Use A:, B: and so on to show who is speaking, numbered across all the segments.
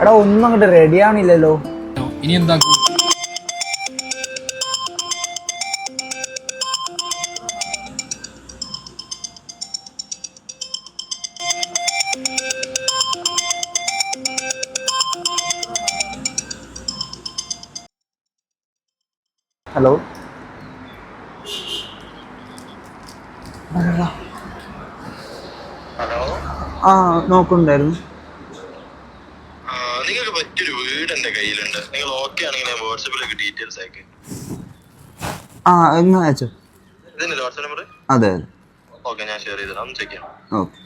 A: എടാ ഒന്നും അങ്ങോട്ട് റെഡി ആവണില്ലല്ലോ.
B: ഇനി എന്താക്കും?
A: ഹലോ,
C: ഹലോ,
A: ആ നോക്കുന്നുണ്ടായിരുന്നു.
C: നിങ്ങൾക്ക് പറ്റിയൊരു വീട് എന്റെ കയ്യിലുണ്ട്. നിങ്ങൾ ഓക്കെ ആണെങ്കിൽ ഞാൻ വാട്സാപ്പിലേക്ക് ഡീറ്റെയിൽസ് അയക്കും.
A: ആ എന്നാ അയച്ചോ.
C: ഇതിന്റെ വാട്സാപ്പ് നമ്പർ?
A: അതെ അതെ,
C: ഓക്കെ, ഞാൻ ഷെയർ ചെയ്തതാണ്. ഒന്ന് ചെക്ക് ചെയ്യാം.
A: ഓക്കെ.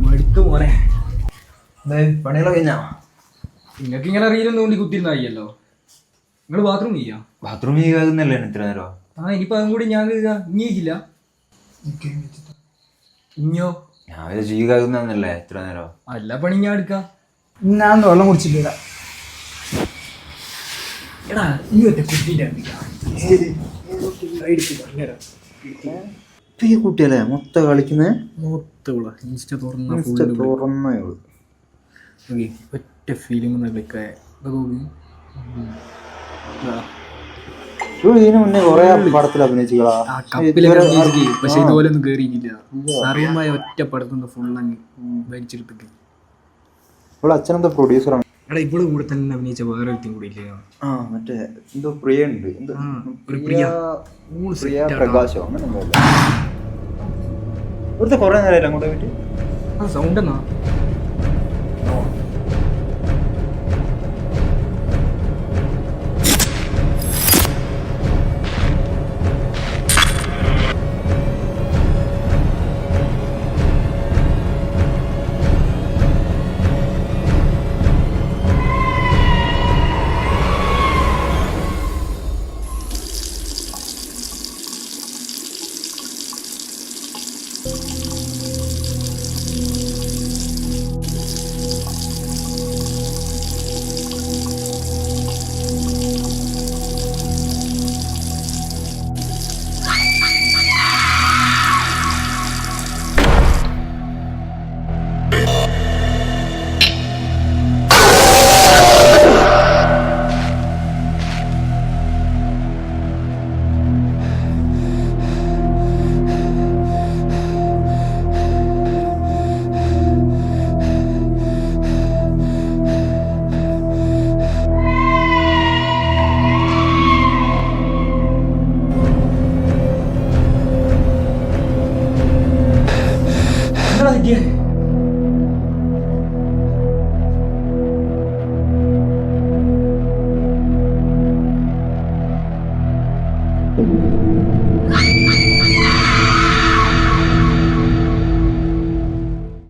B: മടുത്തു മോനെ.
A: പണികളൊക്കെ കഴിഞ്ഞാ?
B: നിങ്ങൾക്ക് ഇങ്ങനെ റീലൊന്നും കൊണ്ട് കുത്തിരുന്നായില്ലോ. നിങ്ങൾ ബാത്റൂം ചെയ്യാം.
A: ബാത്റൂം ചെയ്യുന്നല്ലേ ഇത്ര നേരം?
B: ആ ഇനിയിപ്പോ അതും കൂടി ഞാൻ ഇനിയില്ല. ഇഞ്ഞോ
A: ഞാൻ ചെയ്യുന്നല്ലേ ഇത്ര നേരം?
B: എല്ലാ പണി ഞാൻ എടുക്കാം.
A: ഞാൻ വെള്ളം കുടിച്ചിട്ടില്ല.
B: എടാ ഈ ഒറ്റ കുട്ടീൻ്റെ
A: ഈ കുട്ടിയല്ലേ മൊത്തം കളിക്കുന്നേ?
B: ഇൻസ്റ്റ തുറന്ന ഒറ്റ ഫീലിംഗ്
A: ഇതിനു മുന്നേ കൊറേ പടത്തിൽ അഭിനയിച്ചുകളാ.
B: പക്ഷെ ഇതുപോലെ ഒന്നും കേറിയിട്ടില്ല. അറിയുമായ ഒറ്റ പടത്തുനിന്ന് ഫുൾ അങ്ങ് ഭരിച്ചെടുത്തൊക്കെ.
A: ഇവിടെ അച്ഛനെന്താ പ്രൊഡ്യൂസറാണ്.
B: എടാ ഇപ്പോഴും കൂടെ തന്നെ അഭിനയിച്ച വേറെ വ്യക്തിയും കൂടി ഇല്ലേ?
A: ആ മറ്റേ എന്തോ പ്രിയ ഉണ്ട്. പ്രിയ പ്രകാശോ അങ്ങനെ എന്തോ. ഇവിടുത്തെ കൊറേ നേരമല്ല അങ്ങോട്ട് പോയിട്ട്.
B: ആ സൗണ്ട് എന്നാ
A: പറ്റിയേ?